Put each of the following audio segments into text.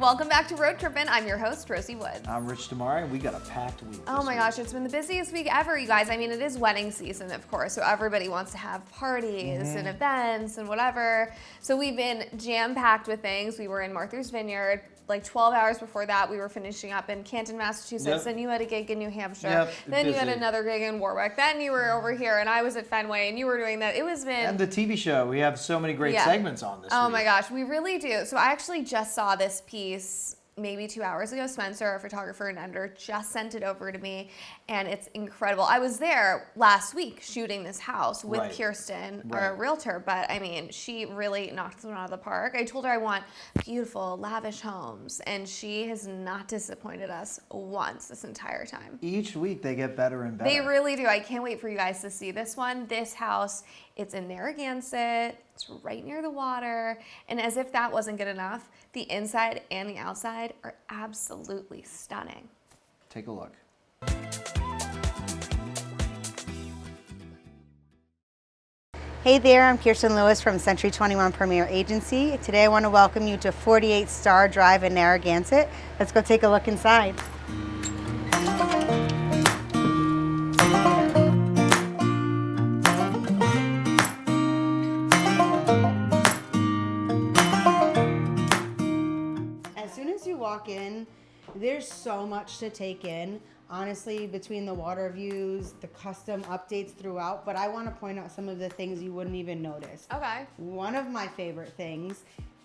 Welcome back to Rhode Trippin. I'm your host, Rosie Woods. I'm Rich Damari, and we got a packed week. Oh my gosh, it's been the busiest week ever, you guys. I mean, it is wedding season, of course, so everybody wants to have parties and events and whatever. So we've been jam-packed with things. We were in Martha's Vineyard. Like 12 hours before that, we were finishing up in Canton, Massachusetts. Yep. Then you had a gig in New Hampshire. Yep, then you had busy. another gig in Warwick. Then you were over here, and I was at Fenway, and you were doing that. It was been... And the TV show. We have so many great segments on this Oh week. my gosh, we really do. So I actually just saw this piece maybe 2 hours ago. Spencer, our photographer and editor, just sent it over to me, and it's incredible. I was there last week shooting this house with Kirsten, our realtor, but I mean, she really knocked them out of the park. I told her I want beautiful, lavish homes, and she has not disappointed us once this entire time. Each week they get better and better. They really do. I can't wait for you guys to see this one. This house, it's in Narragansett. It's right near the water. And as if that wasn't good enough, the inside and the outside are absolutely stunning. Take a look. Hey there, I'm Kirsten Lewis from Century 21 Premier Agency. Today I want to welcome you to 48 Starr Drive in Narragansett. Let's go take a look inside. As soon as you walk in, there's so much to take in. Honestly, between the water views, the custom updates throughout, but I want to point out some of the things you wouldn't even notice. Okay. One of my favorite things,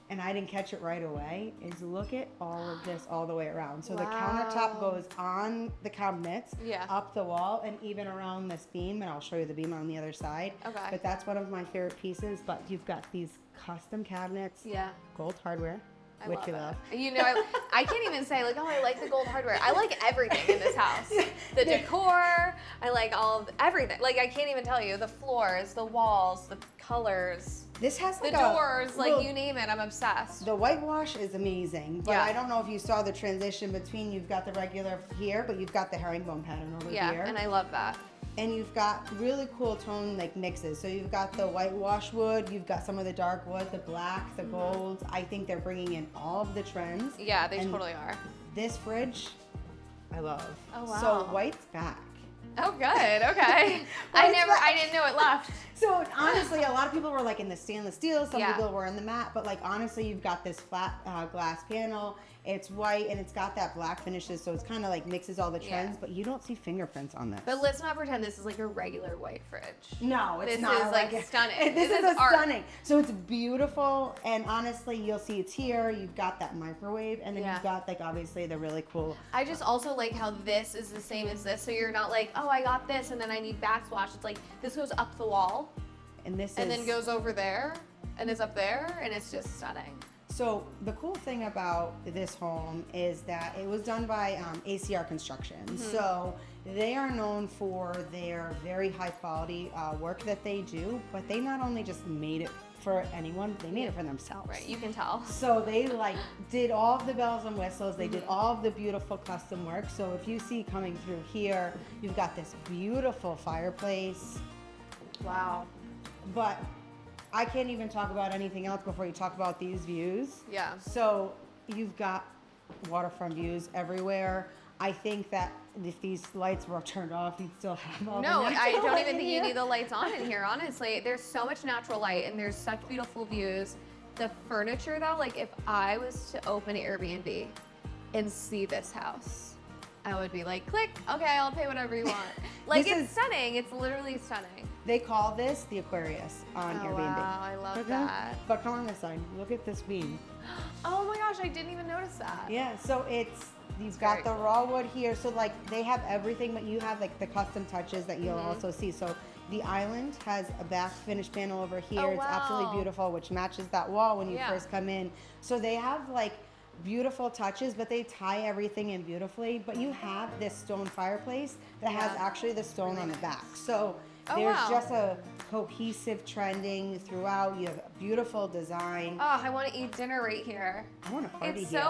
and I didn't catch it right away, is look at all of this all the way around. So the countertop goes on the cabinets, up the wall, and even around this beam, and I'll show you the beam on the other side. Okay. But that's one of my favorite pieces, but you've got these custom cabinets, gold hardware. Which you love. You know, I can't even say like, oh, I like the gold hardware. I like everything in this house. The decor, I like all of everything. Like I can't even tell you, the floors, the walls, the colors. This has like the doors, like you name it, I'm obsessed. The whitewash is amazing, but Yeah. I don't know if you saw the transition between you've got the regular here, but you've got the herringbone pattern over here. Yeah, and I love that. And you've got really cool tone like mixes. So you've got the whitewash wood, you've got some of the dark wood, the black, the golds. I think they're bringing in all of the trends. Yeah, they totally are. This fridge, I love. Oh wow. So white's back. Oh good, okay. I didn't know it left. So honestly, a lot of people were like in the stainless steel, some people were in the matte, but like honestly, you've got this flat glass panel. It's white and it's got that black finishes, so it's kind of like mixes all the trends, but you don't see fingerprints on this. But let's not pretend this is like a regular white fridge. No, it's this not. This is like stunning. This is art. stunning. So it's beautiful, and honestly, you'll see it's here. You've got that microwave, and then you've got like obviously the really cool. I just also like how this is the same as this, so you're not like, oh, I got this, and then I need backsplash. It's like this goes up the wall, and this and then goes over there, and is up there, and it's just stunning. So the cool thing about this home is that it was done by ACR Construction. So they are known for their very high quality work that they do, but they not only just made it for anyone, they made it for themselves. Right, you can tell. So they like did all of the bells and whistles, they did all of the beautiful custom work. So if you see coming through here, you've got this beautiful fireplace. Wow. But I can't even talk about anything else before you talk about these views. Yeah. So you've got waterfront views everywhere. I think that if these lights were turned off, you'd still have all the No, I natural don't light even in think you here. need the lights on in here, honestly. There's so much natural light and there's such beautiful views. The furniture though, like if I was to open Airbnb and see this house, I would be like, click, okay, I'll pay whatever you want. Like it's stunning, it's literally stunning. They call this the Aquarius on Airbnb. Wow, I love that. But come on this side, look at this beam. Oh my gosh, I didn't even notice that. Yeah, so you've got the raw wood here, so like they have everything, but you have like the custom touches that you'll also see. So the island has a back finish panel over here. Oh, it's absolutely beautiful, which matches that wall when you first come in. So they have like beautiful touches, but they tie everything in beautifully. But you have this stone fireplace that has actually the stone on the back. So there's just a cohesive trending throughout. You have a beautiful design. Oh, I want to eat dinner right here. I want to party It's here.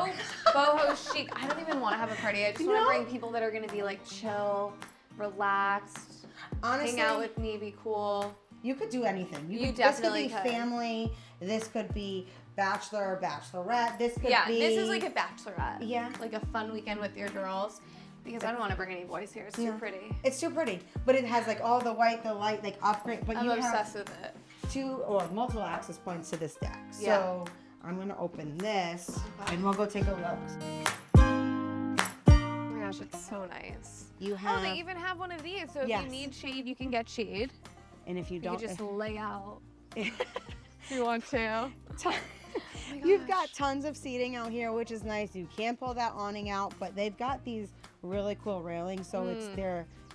so boho chic. I don't even want to have a party. I just want to bring people that are going to be like chill, relaxed, Honestly, hang out with me, be cool. You could do anything. You definitely This could be family. This could be bachelor or bachelorette. This could be. Yeah, this is like a bachelorette. Yeah. Like a fun weekend with your girls. Because I don't want to bring any boys here. It's too pretty. It's too pretty. But it has like all the white, the light, like upgrade. But I'm you obsessed have with it. 2 or multiple access points to this deck. Yeah. So I'm going to open this and we'll go take a look. Oh my gosh, it's so nice. You have. Oh, they even have one of these. So if Yes. you need shade, you can get shade. And if you You don't. can just lay out if you want to. Oh my You've got gosh. tons of seating out here, which is nice. You can pull that awning out, but they've got these really cool railings. So it's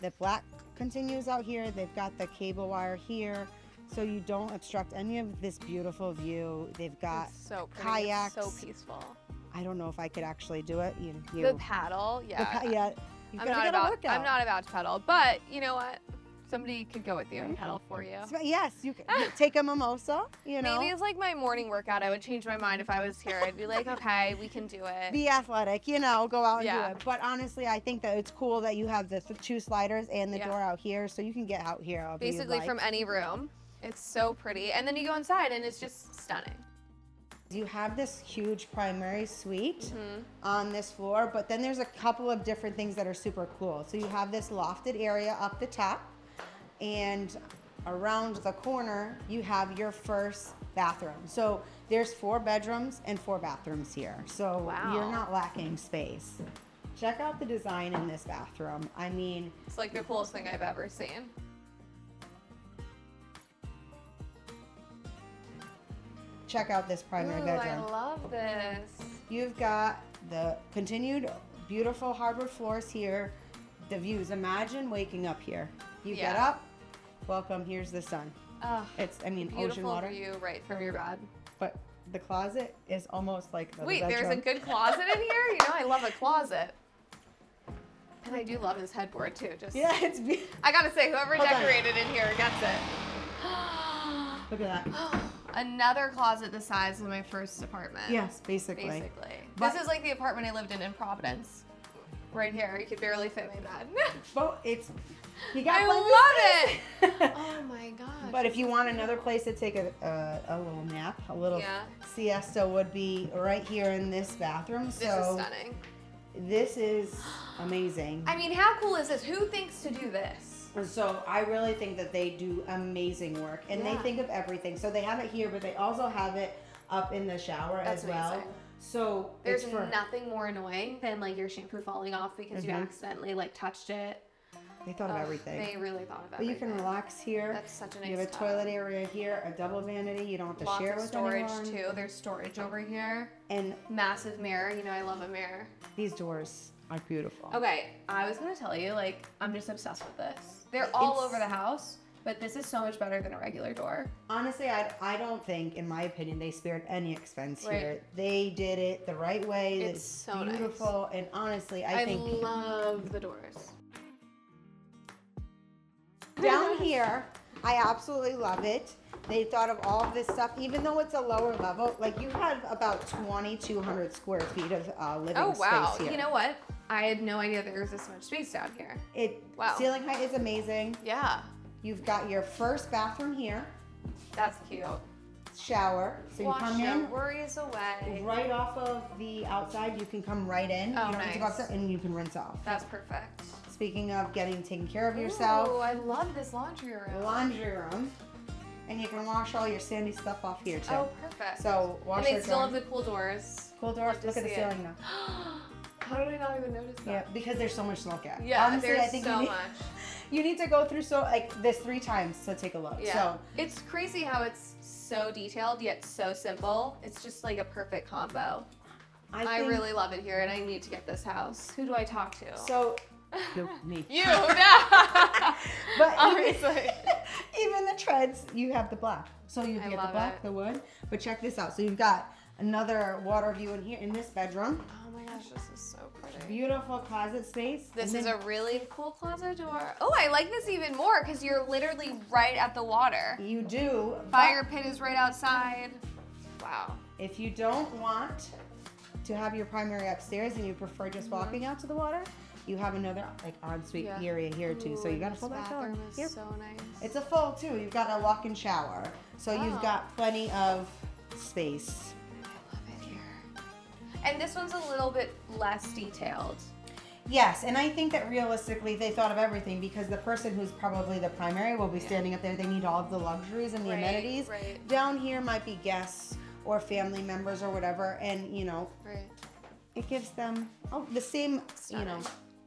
the black continues out here. They've got the cable wire here, so you don't obstruct any of this beautiful view. They've got It's so pretty. kayaks. It's so peaceful. I don't know if I could actually do it. The paddle, yeah. Yeah. You I'm gotta not get a about. workout. I'm not about to pedal, but you know what? Somebody could go with you and pedal for you. Yes, you can take a mimosa. You know. Maybe it's like my morning workout. I would change my mind if I was here. I'd be like, okay, we can do it. Be athletic, go out and Yeah. do it. But honestly, I think that it's cool that you have the 2 sliders and the door out here, so you can get out here. Basically from any room. It's so pretty. And then you go inside and it's just stunning. You have this huge primary suite on this floor, but then there's a couple of different things that are super cool. So you have this lofted area up the top, and around the corner, you have your first bathroom. So there's 4 bedrooms and 4 bathrooms here. So you're not lacking space. Check out the design in this bathroom. I mean, It's like the coolest thing I've ever seen. check out this primary Ooh, bedroom. I love this. You've got the continued beautiful hardwood floors here. The views. Imagine waking up here. You get up, welcome, here's the sun. It's, ocean Beautiful water. view right from your bed. But the closet is almost like the Wait, bedroom. there's a good closet in here? You know, I love a closet. And I do love this headboard too. Yeah, it's I gotta say, whoever Hold on. decorated in here gets it. Look at that. Another closet the size of my first apartment. Yes, basically. But- This is like the apartment I lived in Providence. Right here, you could barely fit my bed. But you got I plenty of love it. Oh my gosh. But if you want another place to take a little nap, a little siesta would be right here in this bathroom. This is stunning. This is amazing. I mean, how cool is this? Who thinks to do this? And so I really think that they do amazing work, and they think of everything. So they have it here, but they also have it up in the shower as well. Amazing. So There's nothing more annoying than like your shampoo falling off because you Mhm. accidentally like touched it. They thought of everything. They really thought of But everything. you can relax here. That's such a nice You have a tub. toilet area here, a double vanity. You don't have to Lots share of with storage anyone. too. There's storage over here. And Massive mirror. You know I love a mirror. these doors are beautiful. Okay, I was gonna tell you, like, I'm just obsessed with this. They're all over the house, but this is so much better than a regular door. Honestly, I don't think, in my opinion, they spared any expense Right. here. They did it the right way. It's so nice. beautiful. And honestly, I think love the doors. down here, I absolutely love it. They thought of all of this stuff, even though it's a lower level. Like you have about 2,200 square feet of living Oh wow! space here. You know what? I had no idea there was this much space down here. Wow. Ceiling height is amazing. Yeah, You've got your first bathroom here, that's cute. shower. So Wash you come your in worries away. right off of the outside. You can come right in. Oh, you don't need to go nice. outside, and you can rinse off. That's perfect. Speaking of getting taken care of yourself, Ooh, I love this laundry room. laundry room, and you can wash all your sandy stuff off here too. Oh, perfect. So wash and they your still drawers. have the cool doors. Cool doors. Love to Look at the see ceiling it. now. How did I not even notice that? Yeah, because there's so much to look at. Yeah, Honestly, there's I think so you need, much. you need to go through this 3 times to take a look. Yeah. So It's crazy how it's so detailed yet so simple. It's just like a perfect combo. I think, really love it here and I need to get this house. Who do I talk to? So me. You, no. But Obviously. even the treads, you have the black. So you I get the love black, it. the wood. But check this out. So you've got another water view in here in this bedroom. Oh my gosh, this is so pretty. Beautiful closet space. This And is then a really cool closet door. Oh, I like this even more because you're literally right at the water. you do Fire pit is right outside. Wow. If you don't want to have your primary upstairs and you prefer just walking out to the water, you have another like ensuite area here too. So you got a full bath shower. Bathroom is Yep. so nice. It's a full too. You've got a walk-in shower. So Oh. you've got plenty of space. And this one's a little bit less detailed. Yes, and I think that realistically they thought of everything because the person who's probably the primary will be standing up there. They need all of the luxuries and the amenities. Right. Down here might be guests or family members or whatever, and it gives them the same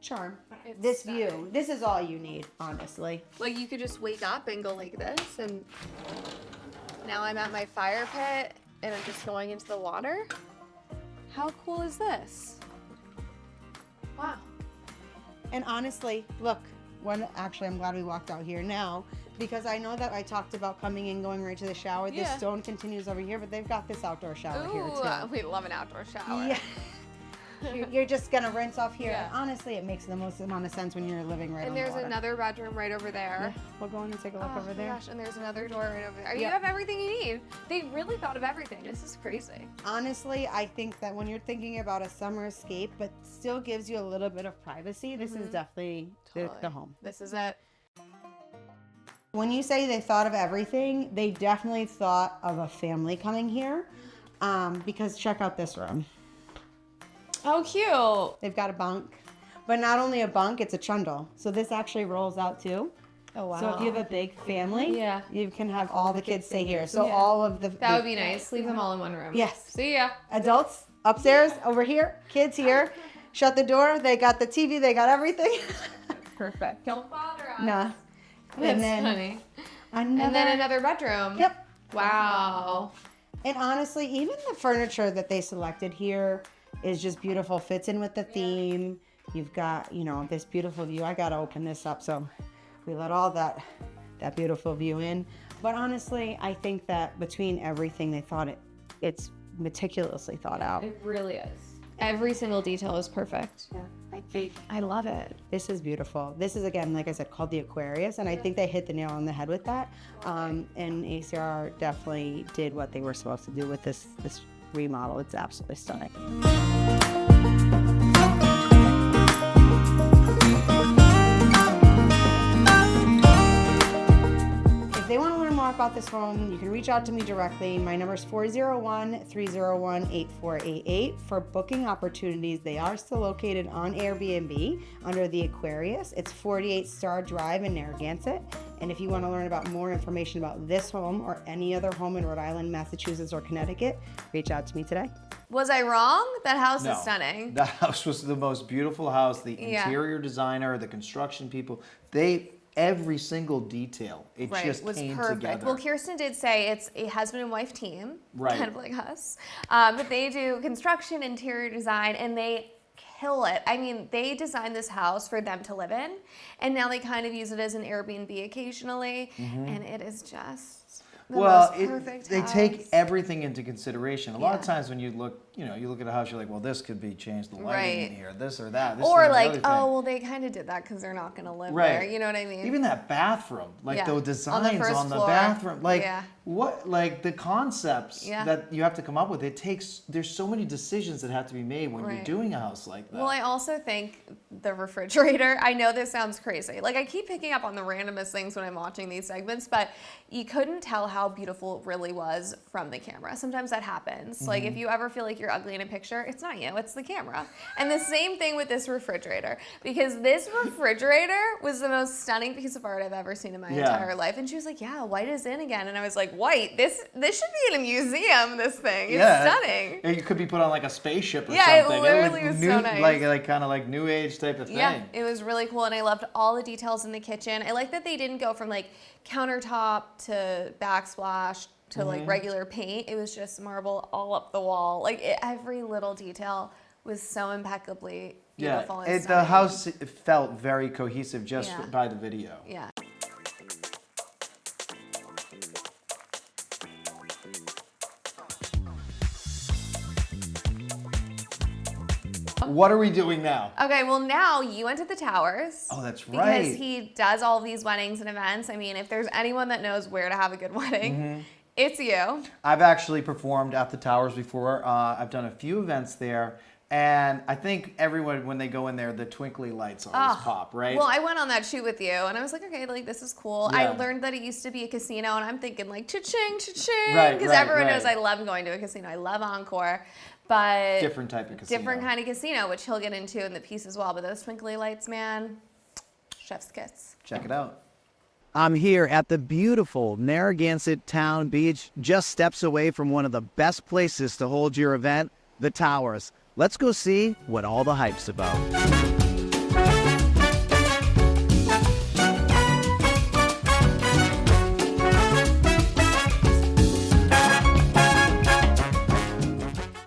charm. This view. This is all you need, honestly. Like you could just wake up and go like this, and now I'm at my fire pit and I'm just going into the water. How cool is this? Wow. And honestly, look, I'm glad we walked out here now because I know that I talked about coming in, going right to the shower. This stone continues over here, but they've got this outdoor shower here too. We love an outdoor shower. Yeah. You're just gonna rinse off here. And honestly, it makes the most amount of sense when you're living right on the water. And there's another bedroom right over there. Yeah. We'll go in and take a look over there. Gosh, and there's another door right over there. You have everything you need. They really thought of everything. This is crazy. Honestly, I think that when you're thinking about a summer escape, but still gives you a little bit of privacy, this is definitely the home. This is it. When you say they thought of everything, they definitely thought of a family coming here because check out this room. Oh, cute. They've got a bunk, but not only a bunk, it's a trundle. So this actually rolls out too. Oh, wow. So if you have a big family, you can have all the kids stay here. So all of the... That would be nice. Leave them all in one room. Yes. See ya. Adults upstairs, over here, kids here. Shut the door. They got the TV. They got everything. Perfect. Don't bother us. Nah. That's funny. And then another bedroom. Yep. Wow. And honestly, even the furniture that they selected here is just beautiful. Fits in with the theme. You've got, this beautiful view. I got to open this up so we let all that beautiful view in. But honestly, I think that between everything, they thought it's meticulously thought out. It really is. Every single detail is perfect. Yeah. I love it. This is beautiful. This is, again, like I said, called the Aquarius, and I think they hit the nail on the head with that. And ACR definitely did what they were supposed to do with this remodel. It's absolutely stunning. If they want to learn more about this home, you can reach out to me directly. My number is 401-301-8488. For booking opportunities, they are still located on Airbnb under the Aquarius. It's 48 Starr Drive in Narragansett. And if you want to learn about more information about this home or any other home in Rhode Island, Massachusetts, or Connecticut, reach out to me today. Was I wrong? That house is stunning. The house was the most beautiful house. The interior designer, the construction people, every single detail, it just was came perfect. together. Well, Kirsten did say it's a husband and wife team, kind of like us. But they do construction, interior design, and they kill it. I mean, they designed this house for them to live in, and now they kind of use it as an Airbnb occasionally, and it is just the most perfect they house. take everything into consideration. A lot of times when you look at a house, you're like, well, this could be changed, the lighting in here, this or that. This or like, oh, well, they kind of did that because they're not going to live there. You know what I mean? Even that bathroom, like the designs on the floor. bathroom, like what, like the concepts that you have to come up with. There's so many decisions that have to be made when you're doing a house like that. Well, I also think the refrigerator, I know this sounds crazy. Like I keep picking up on the randomest things when I'm watching these segments, but you couldn't tell how beautiful it really was from the camera. Sometimes that happens. Like if you ever feel like you're ugly in a picture, it's not you, it's the camera. And the same thing with this refrigerator, because this refrigerator was the most stunning piece of art I've ever seen in my entire life. And she was like, yeah, white is in again. And I was like, white? This should be in a museum, this thing. It's stunning. It could be put on like a spaceship or something. Yeah, it literally was so nice. Like kind of like new age type of thing. Yeah, it was really cool, and I loved all the details in the kitchen. I like that they didn't go from like countertop to backsplash to like regular paint. It was just marble all up the wall. Like every little detail was so impeccably beautiful and the house felt very cohesive just by the video. Yeah. What are we doing now? Okay, well now you went to the towers. Oh, that's right. Because he does all these weddings and events. I mean, if there's anyone that knows where to have a good wedding, it's you. I've actually performed at the towers before. I've done a few events there. And I think everyone, when they go in there, the twinkly lights always pop, right? Well, I went on that shoot with you, and I was like, okay, like, this is cool. Yeah. I learned that it used to be a casino, and I'm thinking, like, cha-ching, cha-ching. Right, Because everyone knows I love going to a casino. I love Encore. But different type of casino. Different kind of casino, which he'll get into in the piece as well. But those twinkly lights, man, chef's kiss. Check it out. I'm here at the beautiful Narragansett Town Beach, just steps away from one of the best places to hold your event, the Towers. Let's go see what all the hype's about.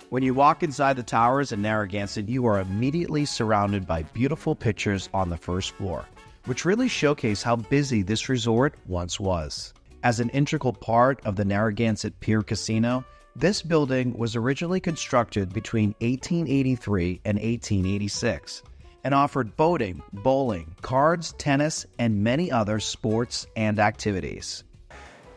When you walk inside the Towers in Narragansett, you are immediately surrounded by beautiful pictures on the first floor, which really showcase how busy this resort once was. As an integral part of the Narragansett Pier Casino, this building was originally constructed between 1883 and 1886 and offered boating, bowling, cards, tennis, and many other sports and activities.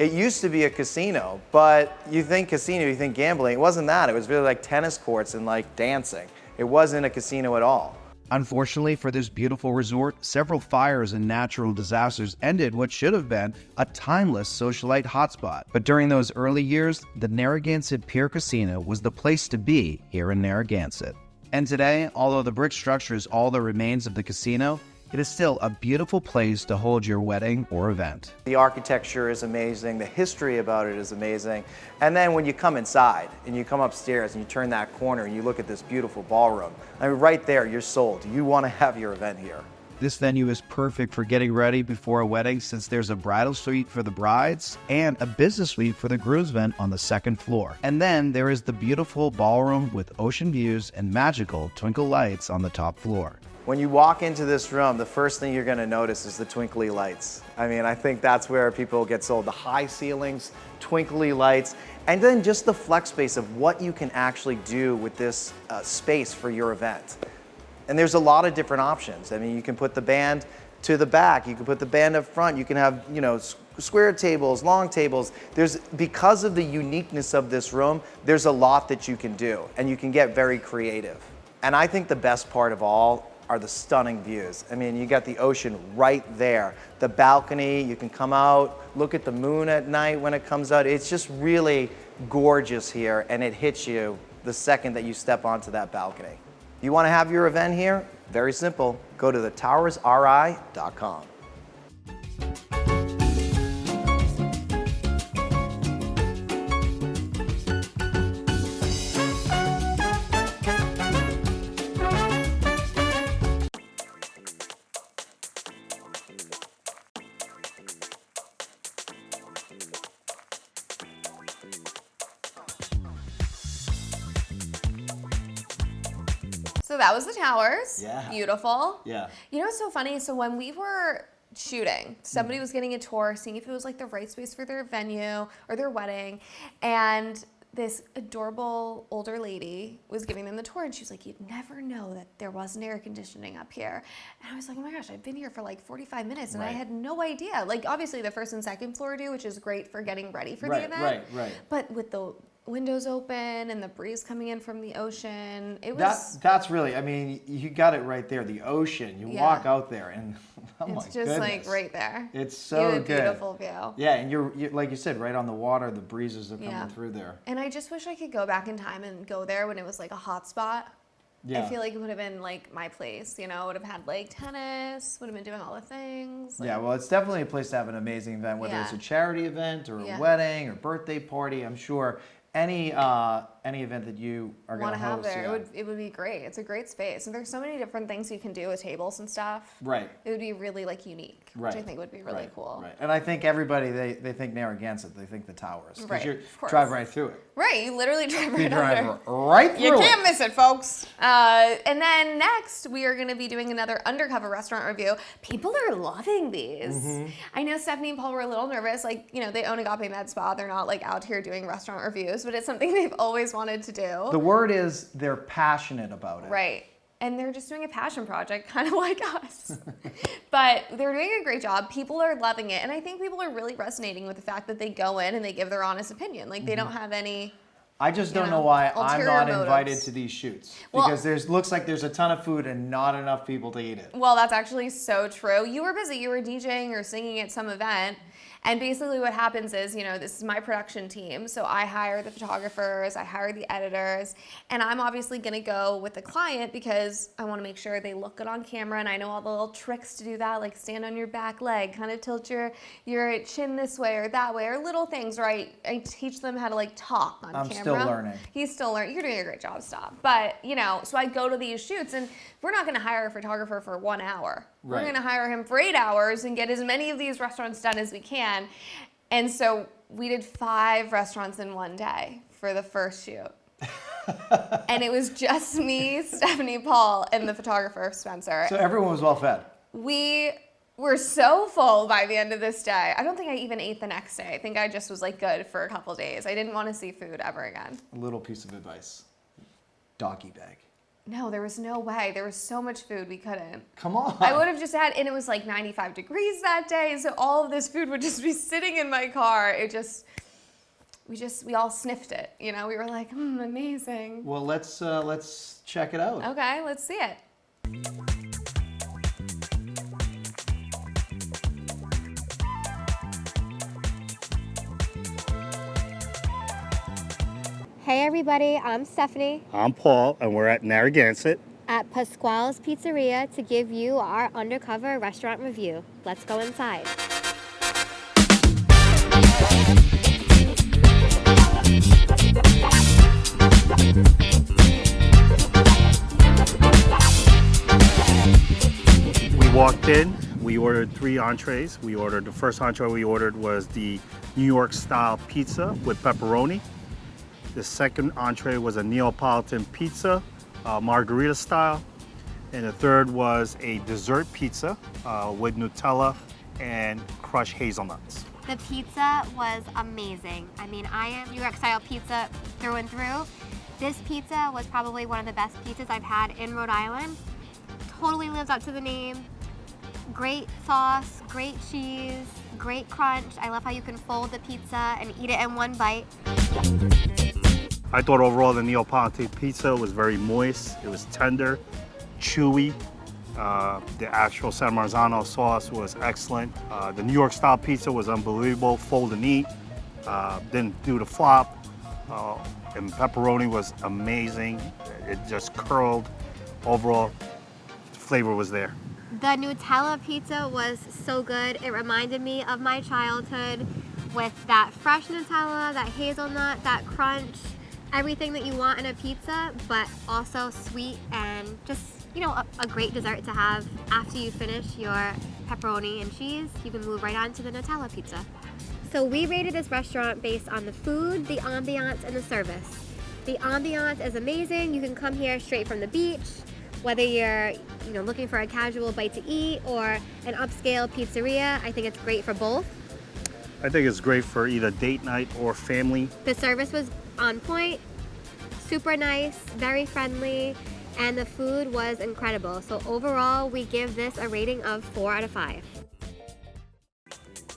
It used to be a casino, but you think casino, you think gambling. It wasn't that. It was really like tennis courts and like dancing. It wasn't a casino at all. Unfortunately for this beautiful resort, several fires and natural disasters ended what should have been a timeless socialite hotspot. But during those early years, the Narragansett Pier Casino was the place to be here in Narragansett. And today, although the brick structure is all that remains of the casino, it is still a beautiful place to hold your wedding or event. The architecture is amazing. The history about it is amazing. And then when you come inside and you come upstairs and you turn that corner and you look at this beautiful ballroom, I mean, right there, you're sold. You want to have your event here. This venue is perfect for getting ready before a wedding since there's a bridal suite for the brides and a business suite for the groomsmen on the second floor. And then there is the beautiful ballroom with ocean views and magical twinkle lights on the top floor. When you walk into this room, the first thing you're going to notice is the twinkly lights. I mean, I think that's where people get sold. The high ceilings, twinkly lights, and then just the flex space of what you can actually do with this space for your event. And there's a lot of different options. I mean, you can put the band to the back, you can put the band up front, you can have, you know, square tables, long tables. Because of the uniqueness of this room, there's a lot that you can do, and you can get very creative. And I think the best part of all are the stunning views. I mean, you got the ocean right there. The balcony, you can come out, look at the moon at night when it comes out. It's just really gorgeous here, and it hits you the second that you step onto that balcony. You want to have your event here? Very simple. Go to thetowersri.com. So that was the Towers. Yeah. Beautiful. Yeah. You know what's so funny? So when we were shooting, somebody was getting a tour, seeing if it was like the right space for their venue or their wedding, and this adorable older lady was giving them the tour, and she was like, you'd never know that there wasn't air conditioning up here. And I was like, oh my gosh, I've been here for like 45 minutes, and I had no idea. Like, obviously the first and second floor do, which is great for getting ready for the event. Right. But with the windows open and the breeze coming in from the ocean, it was... That's really, I mean, you got it right there. The ocean, you walk out there and, oh my it's just goodness. like right there. It's so good. Beautiful view. Yeah, and you're, like you said, right on the water, the breezes are coming through there. And I just wish I could go back in time and go there when it was like a hot spot. Yeah. I feel like it would have been like my place, you know, would have had like tennis, would have been doing all the things. Like, Yeah, well, it's definitely a place to have an amazing event, whether it's a charity event or a wedding or birthday party. I'm sure any event that you are going to have host. there, it would be great. It's a great space, and there's so many different things you can do with tables and stuff. Right. It would be really like unique, which I think would be really cool. Right. And I think everybody they think Narragansett, they think the Towers, because you of course. drive right through it. Right, you literally drive right You drive under. right through You it. can't miss it, folks. And then next, we are going to be doing another Undercover restaurant review. People are loving these. I know Stephanie and Paul were a little nervous. Like, you know, they own Agape Med Spa. They're not like out here doing restaurant reviews, but it's something they've always wanted to do. The word is they're passionate about it. Right. And they're just doing a passion project, kind of like us. But they're doing a great job. People are loving it. And I think people are really resonating with the fact that they go in and they give their honest opinion. Like, they don't have any I just don't know why I'm ulterior not motives. invited to these shoots. Well- Because looks like there's a ton of food and not enough people to eat it. Well, that's actually so true. You were busy. You were DJing or singing at some event. And basically what happens is, this is my production team. So I hire the photographers, I hire the editors, and I'm obviously gonna go with the client because I wanna make sure they look good on camera, and I know all the little tricks to do that, like stand on your back leg, kind of tilt your chin this way or that way, or little things, right? I teach them how to like talk on camera. I'm still learning. He's still learning. You're doing a great job, Stop. But, so I go to these shoots, and we're not gonna hire a photographer for 1 hour. Right. We're gonna hire him for 8 hours and get as many of these restaurants done as we can. And so we did 5 restaurants in one day for the first shoot. And it was just me, Stephanie, Paul, and the photographer, Spencer. So everyone was well fed. We were so full by the end of this day. I don't think I even ate the next day. I think I just was like good for a couple days. I didn't want to see food ever again. A little piece of advice. Doggy bag. No, there was no way. There was so much food we couldn't. Come on. I would have just had, and it was like 95 degrees that day, so all of this food would just be sitting in my car. We all sniffed it, We were like, amazing. Well, let's check it out. Okay, let's see it. Hey everybody, I'm Stephanie I'm Paul, and we're at Narragansett. at Pasquale's Pizzeria to give you our undercover restaurant review. Let's go inside. We walked in, we ordered 3 entrees. The first entree we ordered was the New York style pizza with pepperoni. The second entree was a Neapolitan pizza, margarita style. And the third was a dessert pizza with Nutella and crushed hazelnuts. The pizza was amazing. I mean, I am New York style pizza through and through. This pizza was probably one of the best pizzas I've had in Rhode Island. Totally lives up to the name. Great sauce, great cheese, great crunch. I love how you can fold the pizza and eat it in one bite. I thought overall the Neapolitan pizza was very moist. It was tender, chewy. The actual San Marzano sauce was excellent. The New York style pizza was unbelievable, fold and eat. Didn't do the flop. And pepperoni was amazing. It just curled. Overall, the flavor was there. The Nutella pizza was so good. It reminded me of my childhood with that fresh Nutella, that hazelnut, that crunch, everything that you want in a pizza, but also sweet and just, a great dessert to have after you finish your pepperoni and cheese. You can move right on to the Nutella pizza. So we rated this restaurant based on the food, the ambiance, and the service. The ambiance is amazing. You can come here straight from the beach, whether you're looking for a casual bite to eat or an upscale pizzeria. I think it's great for both. I think it's great for either date night or family. The service was on point, super nice, very friendly, and the food was incredible. So overall, we give this a rating of 4 out of 5.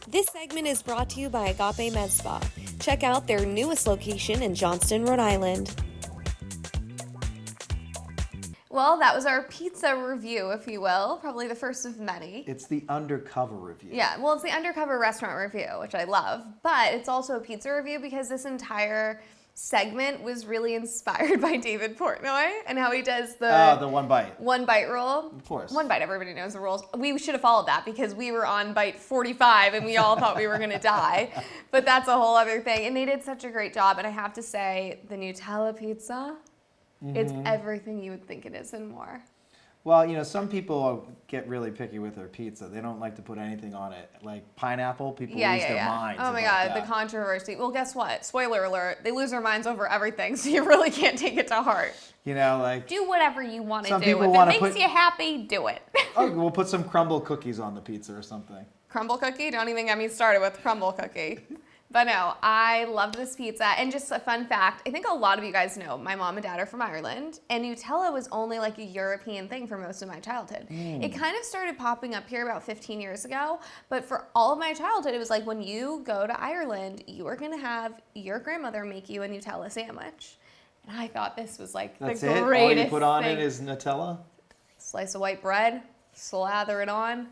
This segment is brought to you by Agape Med Spa. Check out their newest location in Johnston, Rhode Island. Well, that was our pizza review, if you will. Probably the first of many. It's the undercover review. Yeah, well, it's the undercover restaurant review, which I love. But it's also a pizza review because this entire segment was really inspired by David Portnoy and how he does the one bite. One bite rule. Of course. One bite, everybody knows the rules. We should have followed that because we were on bite 45 and we all thought we were going to die. But that's a whole other thing. And they did such a great job. And I have to say, the Nutella pizza, it's everything you would think it is and more. Well, some people get really picky with their pizza. They don't like to put anything on it. Like pineapple, people lose their minds. Oh my about God, that. the controversy. Well, guess what? Spoiler alert, they lose their minds over everything, so you really can't take it to heart. Do whatever you want to some do. people If wanna it makes you happy, do it. Oh, we'll put some crumble cookies on the pizza or something. Crumble cookie? Don't even get me started with crumble cookie. But no, I loved this pizza. And just a fun fact, I think a lot of you guys know my mom and dad are from Ireland, and Nutella was only like a European thing for most of my childhood. It kind of started popping up here about 15 years ago, but for all of my childhood, it was like when you go to Ireland, you are gonna have your grandmother make you a Nutella sandwich. And I thought this was like That's the it? greatest All you put on thing. it is Nutella? Slice of white bread, slather it on.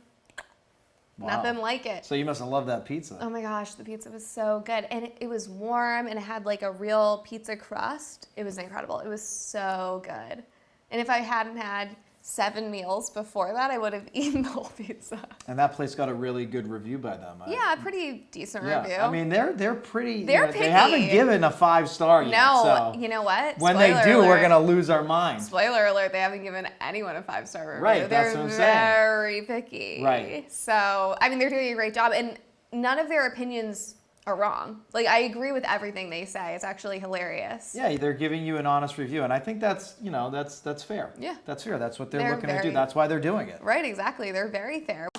Wow. Nothing like it. So you must have loved that pizza. Oh my gosh, the pizza was so good. And it was warm and it had like a real pizza crust. It was incredible. It was so good. And if I hadn't had 7 meals before that, I would have eaten the whole pizza. And that place got a really good review by them. Yeah, pretty decent review. I mean, they're pretty. They're They haven't picky. given a 5-star yet. No, So you know what? when they Spoiler do, we're alert. gonna lose our mind. Spoiler alert, they haven't given anyone a 5-star review. Right, that's They're what I'm saying. very picky. Right. So, I mean, they're doing a great job, and none of their opinions are wrong. Like, I agree with everything they say. It's actually hilarious. Yeah, they're giving you an honest review, and I think that's that's fair. Yeah. That's fair. That's what they're They're looking to do. very- That's why they're doing it. Right, exactly. They're very fair.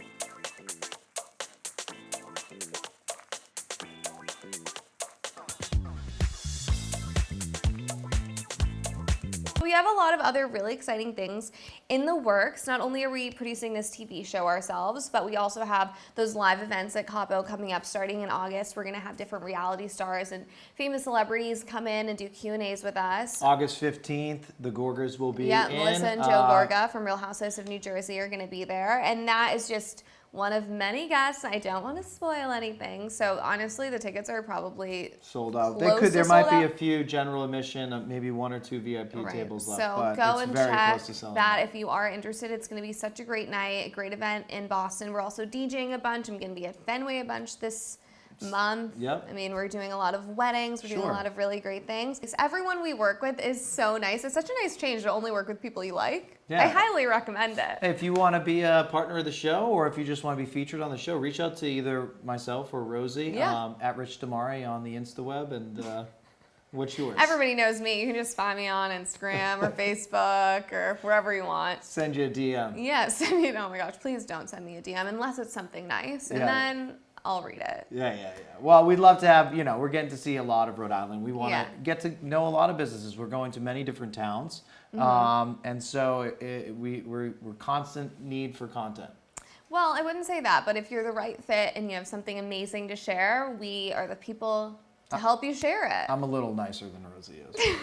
We have a lot of other really exciting things in the works. Not only are we producing this TV show ourselves, but we also have those live events at Capo coming up starting in August. We're going to have different reality stars and famous celebrities come in and do Q&As with us. August 15th, the Gorgas will be Yeah, in. Melissa and Joe Gorga from Real Housewives of New Jersey are going to be there. And that is just one of many guests. I don't want to spoil anything. So honestly, the tickets are probably sold out. close There to might sold be out. a few general admission, maybe 1 or 2 VIP Right. tables left, So but go it's and very check close to selling that out. if you are interested. It's going to be such a great night, a great event in Boston. We're also DJing a bunch. I'm going to be at Fenway a bunch this month. Yep. I mean, we're doing a lot of weddings. We're doing Sure. a lot of really great things. Everyone we work with is so nice. It's such a nice change to only work with people you like. Yeah. I highly recommend it. If you want to be a partner of the show, or if you just want to be featured on the show, reach out to either myself or Rosie Yeah. at Rich Damari on the InstaWeb. And what's yours? Everybody knows me. You can just find me on Instagram or Facebook or wherever you want. Send you a DM. Yes. I mean, oh my gosh, please don't send me a DM unless it's something nice. And Yeah. then I'll read it. Yeah. Well, we'd love to have, we're getting to see a lot of Rhode Island. We want to Yeah. get to know a lot of businesses. We're going to many different towns. And so we're constant need for content. Well, I wouldn't say that, but if you're the right fit and you have something amazing to share, we are the people to help you share it. I'm a little nicer than Rosie is.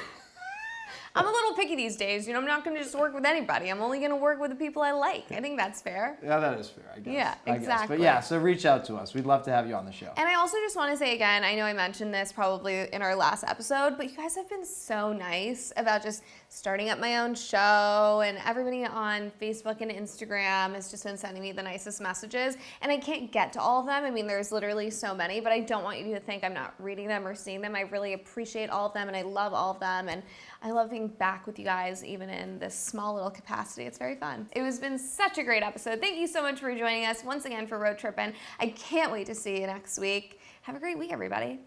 I'm a little picky these days. I'm not going to just work with anybody. I'm only going to work with the people I like. I think that's fair. Yeah, that is fair, I guess. Yeah, I guess. exactly. But yeah, so reach out to us. We'd love to have you on the show. And I also just want to say again, I know I mentioned this probably in our last episode, but you guys have been so nice about just starting up my own show, and everybody on Facebook and Instagram has just been sending me the nicest messages. And I can't get to all of them. I mean, there's literally so many, but I don't want you to think I'm not reading them or seeing them. I really appreciate all of them, and I love all of them. And I love being back with you guys, even in this small little capacity. It's very fun. It has been such a great episode. Thank you so much for joining us once again for Rhode Trippin. I can't wait to see you next week. Have a great week, everybody.